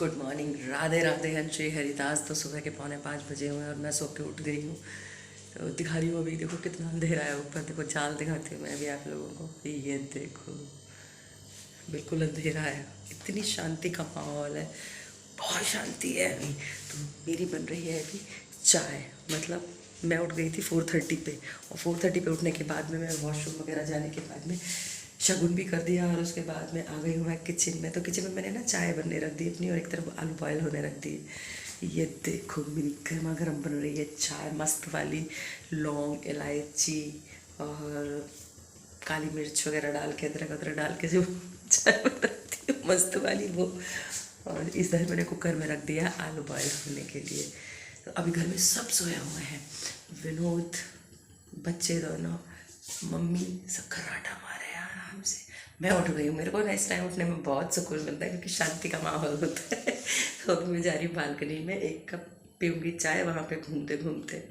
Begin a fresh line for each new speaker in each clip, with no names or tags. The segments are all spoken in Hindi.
गुड मॉर्निंग, राधे राधे अंशी हरिदास। तो सुबह के 4:45 हुए और मैं सो के उठ गई हूँ। तो दिखा रही हूँ अभी, देखो कितना अंधेरा है ऊपर। देखो चाल दिखाती हूँ मैं भी आप लोगों को। ये देखो बिल्कुल अंधेरा है, इतनी शांति का माहौल है, बहुत शांति है अभी। तो मेरी बन रही है अभी चाय। मतलब मैं उठ गई थी 4:30 पे, और 4:30 पे उठने के बाद में मैं वॉशरूम वगैरह जाने के बाद में शगुन भी कर दिया, और उसके बाद में आ गई हूँ मैं किचन में। तो किचन में मैंने ना चाय बनने रख दी अपनी, और एक तरफ आलू बॉयल होने रख दिए। ये देखो मेरी गर्मा गर्म बन रही है चाय, मस्त वाली। लौंग, इलायची और काली मिर्च वगैरह डाल के, अदरक अदरक डाल के जो चाय बनाती हूँ मस्त वाली, वो। और इधर मैंने कुकर में रख दिया आलू बॉयल होने के लिए। तो अभी घर में सब सोए हुए हैं, विनोद, बच्चे दोनों, मम्मी सब खर्राटा मारे हैं आराम से। मैं उठ गई हूँ। मेरे को ना इस टाइम उठने में बहुत सुकून मिलता है, क्योंकि शांति का माहौल होता है। तो अभी मैं जा रही हूँ बालकनी में, एक कप पीऊँगी चाय वहाँ पे घूमते घूमते।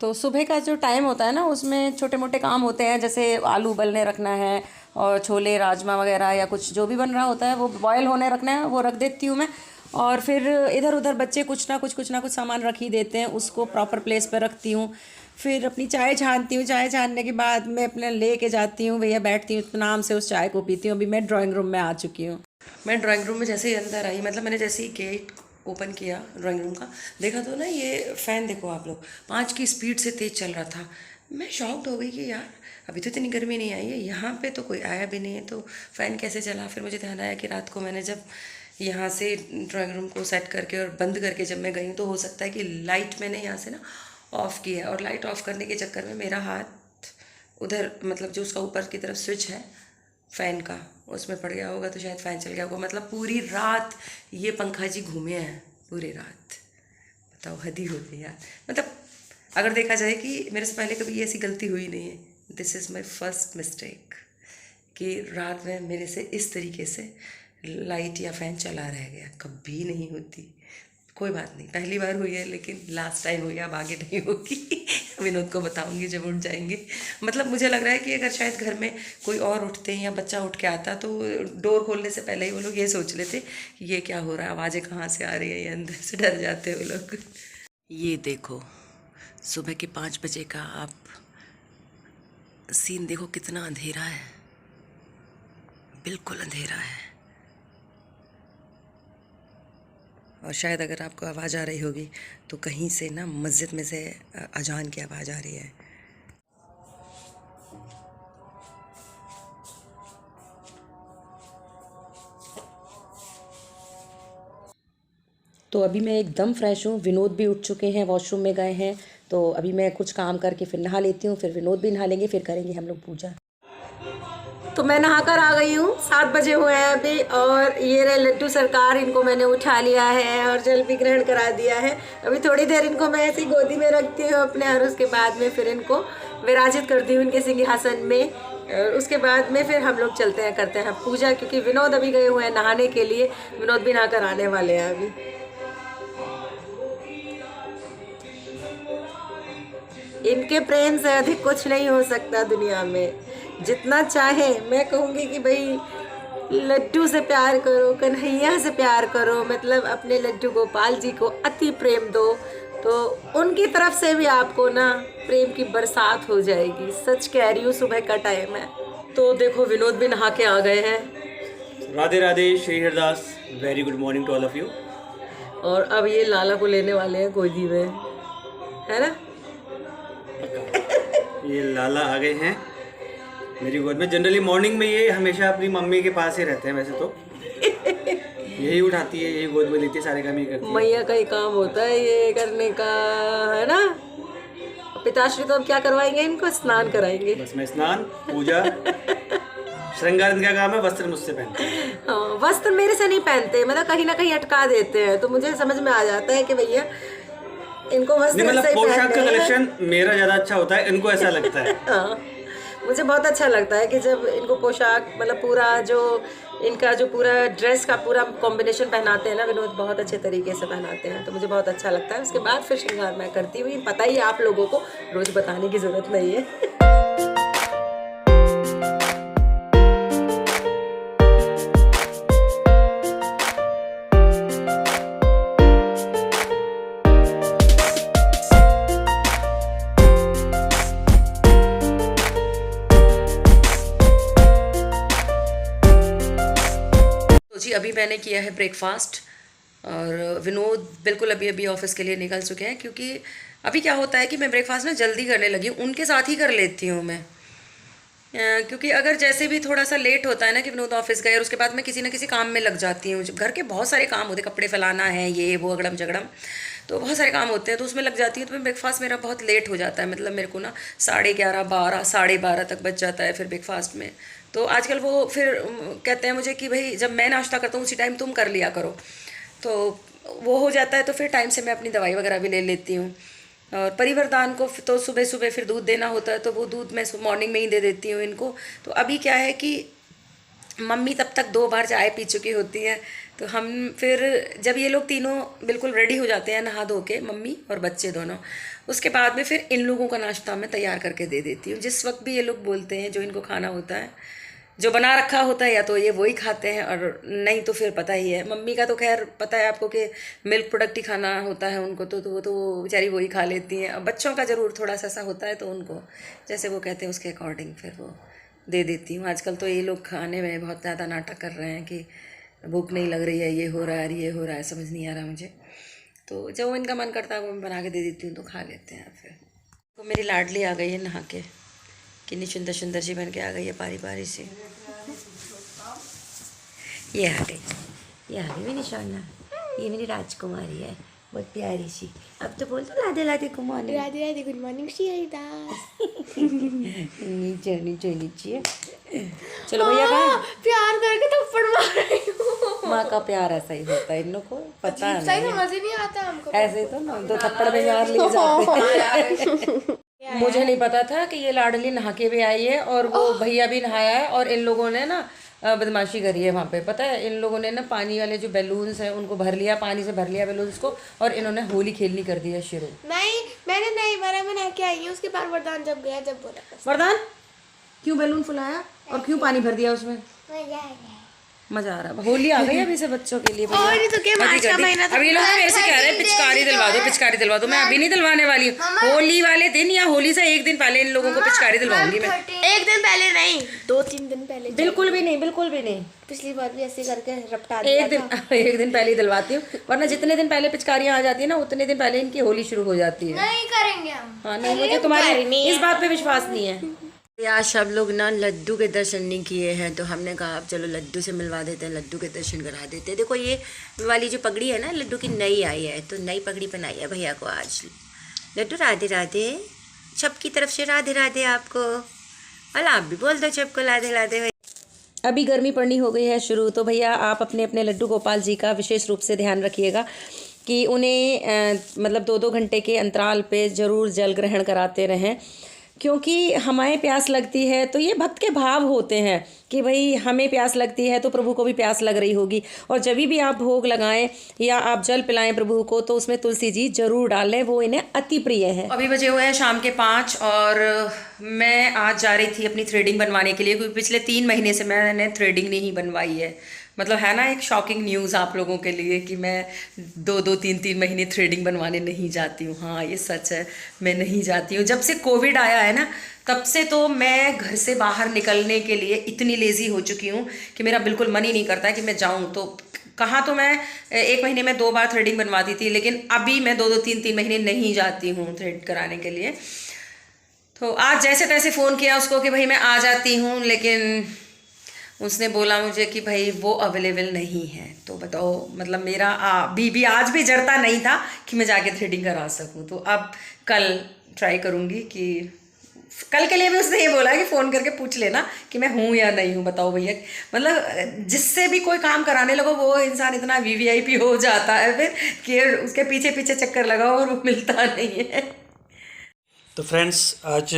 तो सुबह का जो टाइम होता है ना, उसमें छोटे मोटे काम होते हैं, जैसे आलू उबलने रखना है, और छोले राजमा वगैरह या कुछ जो भी बन रहा होता है वो बॉयल होने रखना है, वो रख देती हूँ मैं। और फिर इधर उधर बच्चे कुछ ना कुछ सामान रख ही देते हैं, उसको प्रॉपर प्लेस पर रखती हूँ। फिर अपनी चाय छानती हूँ, चाय छानने के बाद मैं अपने लेके जाती हूँ, भैया बैठती हूँ, इत्मीनान से उस चाय को पीती हूँ। अभी मैं ड्राइंग रूम में आ चुकी हूँ।
मैं ड्राइंग रूम में जैसे ही अंदर आई, मतलब मैंने जैसे ही गेट ओपन किया ड्राइंग रूम का, देखा तो ना ये फ़ैन देखो आप लोग, 5 की स्पीड से तेज़ चल रहा था। मैं शॉक्ड हो गई कि यार अभी तो इतनी गर्मी नहीं आई है, यहाँ पे तो कोई आया भी नहीं है, तो फ़ैन कैसे चला। फिर मुझे ध्यान आया कि रात को मैंने जब यहाँ से ड्राइंग रूम को सेट करके और बंद करके जब मैं गई, तो हो सकता है कि लाइट मैंने यहाँ से ना ऑफ़ की है, और लाइट ऑफ़ करने के चक्कर में मेरा हाथ उधर, मतलब जो उसका ऊपर की तरफ स्विच है फ़ैन का, उसमें पड़ गया होगा, तो शायद फ़ैन चल गया होगा। मतलब पूरी रात ये पंखा जी घूमे हैं, पूरी रात। बताओ, हद ही होती यार। मतलब अगर देखा जाए कि मेरे से पहले कभी ऐसी गलती हुई नहीं है। This is my first mistake कि रात में मेरे से इस तरीके से लाइट या फ़ैन चला रह गया। कभी नहीं होती, कोई बात नहीं, पहली बार हुई है, लेकिन लास्ट टाइम हुई है, अब आगे नहीं होगी। विनोद को बताऊंगी जब उठ जाएंगे। मतलब मुझे लग रहा है कि अगर शायद घर में कोई और उठते हैं या बच्चा उठ के आता, तो डोर खोलने से पहले ही वो लोग ये सोच लेते कि ये क्या हो रहा है, आवाज़ें कहाँ से आ रही है, ये अंदर से डर जाते वो लोग। ये देखो सुबह के 5 बजे का आप सीन देखो, कितना अंधेरा है, बिल्कुल अंधेरा है। और शायद अगर आपको आवाज़ आ रही होगी तो कहीं से ना मस्जिद में से अजान की आवाज़ आ रही है।
तो अभी मैं एकदम फ्रेश हूँ, विनोद भी उठ चुके हैं, वॉशरूम में गए हैं। तो अभी मैं कुछ काम करके फिर नहा लेती हूँ, फिर विनोद भी नहा लेंगे, फिर करेंगे हम लोग पूजा। तो मैं नहाकर आ गई हूँ, 7 बजे हुए हैं अभी, और ये रहे लड्डू सरकार, इनको मैंने उठा लिया है और जल भी ग्रहण करा दिया है। अभी थोड़ी देर इनको मैं ऐसी गोदी में रखती हूँ अपने, और उसके बाद में फिर इनको विराजित करती हूँ इनके सिंहासन में। और उसके बाद में फिर हम लोग चलते हैं, करते हैं पूजा, क्योंकि विनोद अभी गए हुए हैं नहाने के लिए। विनोद भी नहाकर आने वाले हैं अभी। इनके प्रेम से अधिक कुछ नहीं हो सकता दुनिया में। जितना चाहे, मैं कहूँगी कि भाई लड्डू से प्यार करो, कन्हैया से प्यार करो, मतलब अपने लड्डू गोपाल जी को अति प्रेम दो, तो उनकी तरफ से भी आपको ना प्रेम की बरसात हो जाएगी। सच कह रही हूँ, सुबह का टाइम है। तो देखो विनोद भी नहा के आ गए हैं।
Radhe Radhe Shri Hardas, very good morning to all of you.
और अब ये लाला को लेने वाले हैं गोदी में, है ना।
ये लाला आ गए हैं मेरी गोद में। जनरली मॉर्निंग में ये हमेशा अपनी मम्मी के पास ही रहते हैं, वैसे तो यही उठाती है, यही गोद में लेती है, सारे काम ही करती है।
मैया का ही काम होता है ये करने का, है ना। पिताश्री तो अब क्या करवाएंगे इनको, स्नान कराएंगे।
बस मैं स्नान, पूजा, श्रृंगार इनका काम है, वस्त्र मुझसे पहनते हैं।
हाँ, वस्त्र मेरे से नहीं पहनते, मतलब कहीं ना कहीं अटका देते हैं, तो मुझे समझ में आ जाता है कि भैया इनको वस्त्र
मतलब
से ही
पोशाक का
पहनने हैं।
कलेक्शन मेरा ज्यादा अच्छा होता है, इनको ऐसा लगता है।
हाँ, मुझे बहुत अच्छा लगता है कि जब इनको पोशाक, मतलब पूरा जो इनका जो पूरा ड्रेस का पूरा कॉम्बिनेशन पहनाते हैं ना विनोद, बहुत अच्छे तरीके से पहनाते हैं, तो मुझे बहुत अच्छा लगता है। उसके बाद फिर श्रृंगार मैं करती हुई, पता ही है आप लोगों को, रोज़ बताने की ज़रूरत नहीं है।
तो जी अभी मैंने किया है ब्रेकफास्ट और विनोद बिल्कुल अभी अभी ऑफिस के लिए निकल चुके हैं, क्योंकि अभी क्या होता है कि मैं ब्रेकफास्ट ना जल्दी करने लगी हूँ, उनके साथ ही कर लेती हूँ मैं। क्योंकि अगर जैसे भी थोड़ा सा लेट होता है ना कि विनोद ऑफिस गए और उसके बाद मैं किसी ना किसी काम में लग जाती हूँ, घर के बहुत सारे काम होते हैं, कपड़े फैलाना है, ये वो अगड़म जगड़म, तो बहुत सारे काम होते हैं, तो उसमें लग जाती हूँ। तो मैं ब्रेकफास्ट मेरा बहुत लेट हो जाता है, मतलब मेरे को ना 11:30 12 12:30 तक बच जाता है फिर ब्रेकफास्ट में। तो आजकल वो फिर कहते हैं मुझे कि भाई जब मैं नाश्ता करता हूँ उसी टाइम तुम कर लिया करो, तो वो हो जाता है। तो फिर टाइम से मैं अपनी दवाई वगैरह भी ले लेती हूँ। और परिवरदान को तो सुबह सुबह फिर दूध देना होता है, तो वो दूध मैं मॉर्निंग में ही दे देती हूँ इनको। तो अभी क्या है कि मम्मी तब तक 2 बार चाय पी चुकी होती हैं, तो हम फिर जब ये लोग तीनों बिल्कुल रेडी हो जाते हैं नहा धो के, मम्मी और बच्चे दोनों, उसके बाद में फिर इन लोगों का नाश्ता मैं तैयार करके दे देती हूँ। जिस वक्त भी ये लोग बोलते हैं जो इनको खाना होता है, जो बना रखा होता है, या तो ये वही खाते हैं, और नहीं तो फिर पता ही है मम्मी का तो खैर पता है आपको कि मिल्क प्रोडक्ट ही खाना होता है उनको, तो वो तो बेचारी वही खा लेती हैं। अब बच्चों का ज़रूर थोड़ा सा ऐसा होता है, तो उनको जैसे वो कहते हैं उसके अकॉर्डिंग फिर वो दे देती हूँ। आजकल तो ये लोग खाने में बहुत ज़्यादा नाटक कर रहे हैं कि भूख नहीं लग रही है, ये हो रहा है, ये हो रहा है, समझ नहीं आ रहा मुझे। तो जो इनका मन करता है वो मैं बना के दे देती हूँ, तो खा लेते हैं। फिर तो मेरी लाडली आ गई है नहा के, कितनी सुंदर सुंदर सी बन के आ गई है पारी पारी से। ये आ गई मेरी सोना, ये मेरी राजकुमारी है, बहुत प्यारी सी। अब तो बोल दो Radhe Radhe good morning.
Radhe Radhe good morning Shri Haridas.
नीचे नीचे नीचे। चलो भैया कहाँ?
प्यार करके थप्पड़ मार रही हूँ।
माँ का प्यार ऐसा ही होता है, इन लोग को पता
सही
नहीं है।
समझ ही नहीं आता हमको।
ऐसे तो ना 2 थप्पड़ में मार लिए जाते हैं। मुझे नहीं पता था कि ये लाडली नहा के भी आई है और वो भैया भी नहाया है, और इन लोगों ने ना बदमाशी करी है वहाँ पे। पता है इन लोगों ने ना पानी वाले जो बैलून्स हैं उनको भर लिया, पानी से भर लिया बैलून्स को, और इन्होंने होली खेलनी कर दी है शुरू।
नहीं मैंने नहीं भरा, मैं नहा के आई हूँ। उसके बाद वरदान जब गया जब बोला
वरदान क्यों बैलून फुलाया और क्यों पानी भर दिया उसमें? मजा आ रहा है। होली आ गई अभी से बच्चों के लिए।
और नहीं तो क्या, मार्च का महीना तो
अब ये लोग मेरे से कह रहे हैं पिचकारी दिलवा दो, पिचकारी दिलवा दो। मैं अभी नहीं दिलवाने वाली हूँ, होली वाले दिन या होली से 1 दिन पहले इन लोगों को पिचकारी दिलवाऊंगी मैं।
1 दिन पहले नहीं, 2-3 दिन पहले।
बिल्कुल भी नहीं, बिल्कुल भी नहीं।
पिछली बार भी ऐसे करके रपटा दिया।
एक दिन पहले ही दिलवाती हूँ, वरना जितने दिन पहले पिचकारियाँ आ जाती है ना उतने दिन पहले इनकी होली शुरू हो जाती है।
नहीं करेंगे हम।
हाँ नहीं, मुझे तुम्हारी इस बात पे विश्वास नहीं है। यार सब लोग ना लड्डू के दर्शन नहीं किए हैं, तो हमने कहा अब चलो लड्डू से मिलवा देते हैं, लड्डू के दर्शन करा देते हैं। देखो ये वाली जो पगड़ी है ना लड्डू की नई आई है, तो नई पगड़ी पहनाई है भैया को आज। लड्डू राधे राधे, सबकी तरफ से राधे राधे आपको, और आप भी बोल दो सबको राधे राधे। अभी गर्मी पड़नी हो गई है शुरू, तो भैया आप अपने अपने लड्डू गोपाल जी का विशेष रूप से ध्यान रखिएगा कि उन्हें मतलब 2-2 घंटे के अंतराल पे ज़रूर जल ग्रहण कराते रहें, क्योंकि हमें प्यास लगती है तो ये भक्त के भाव होते हैं कि भाई हमें प्यास लगती है तो प्रभु को भी प्यास लग रही होगी। और जब भी आप भोग लगाएं या आप जल पिलाएं प्रभु को, तो उसमें तुलसी जी जरूर डालें, वो इन्हें अति प्रिय है।
अभी बजे हुए हैं शाम के 5 और मैं आज जा रही थी अपनी थ्रेडिंग बनवाने के लिए, क्योंकि पिछले 3 महीने से मैंने थ्रेडिंग नहीं बनवाई है। मतलब है ना एक शॉकिंग न्यूज़ आप लोगों के लिए कि मैं 2-2 3-3 महीने थ्रेडिंग बनवाने नहीं जाती हूँ। हाँ ये सच है, मैं नहीं जाती हूँ। जब से कोविड आया है ना तब से तो मैं घर से बाहर निकलने के लिए इतनी लेज़ी हो चुकी हूँ कि मेरा बिल्कुल मन ही नहीं करता है कि मैं जाऊँ। तो कहाँ तो मैं 1 महीने में 2 बार थ्रेडिंग बनवाती थी, लेकिन अभी मैं 2-2 3-3 महीने नहीं जाती हूँ थ्रेड कराने के लिए। तो आज जैसे तैसे फ़ोन किया उसको कि भाई मैं आ जाती हूँ, लेकिन उसने बोला मुझे कि भाई वो अवेलेबल नहीं है। तो बताओ मतलब मेरा भी आज भी जरता नहीं था कि मैं जाके थ्रेडिंग करा सकूं। तो अब कल ट्राई करूंगी कि कल के लिए भी उसने ये बोला कि फ़ोन करके पूछ लेना कि मैं हूँ या नहीं हूँ। बताओ भैया, मतलब जिससे भी कोई काम कराने लगो वो इंसान इतना VVIP हो जाता है फिर कि उसके पीछे पीछे चक्कर लगाओ और वो मिलता नहीं है।
तो फ्रेंड्स आज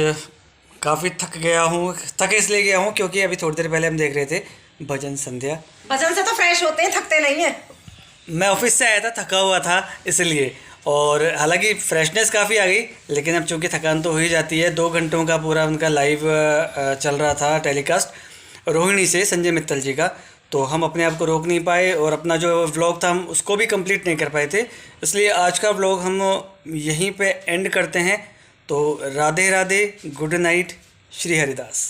काफ़ी थक गया हूँ, थक इसलिए गया हूँ क्योंकि अभी थोड़ी देर पहले हम देख रहे थे भजन संध्या।
भजन से तो फ्रेश होते हैं, थकते नहीं हैं।
मैं ऑफिस से आया था, थका हुआ था इसलिए, और हालांकि फ्रेशनेस काफ़ी आ गई, लेकिन अब चूँकि थकान तो हो ही जाती है। 2 घंटों का पूरा उनका लाइव चल रहा था टेलीकास्ट रोहिणी से, संजय मित्तल जी का। तो हम अपने आप को रोक नहीं पाए और अपना जो व्लॉग था हम उसको भी कंप्लीट नहीं कर पाए थे, इसलिए आज का व्लॉग हम यहीं पे एंड करते हैं। तो राधे राधे, गुड नाइट, श्री हरिदास।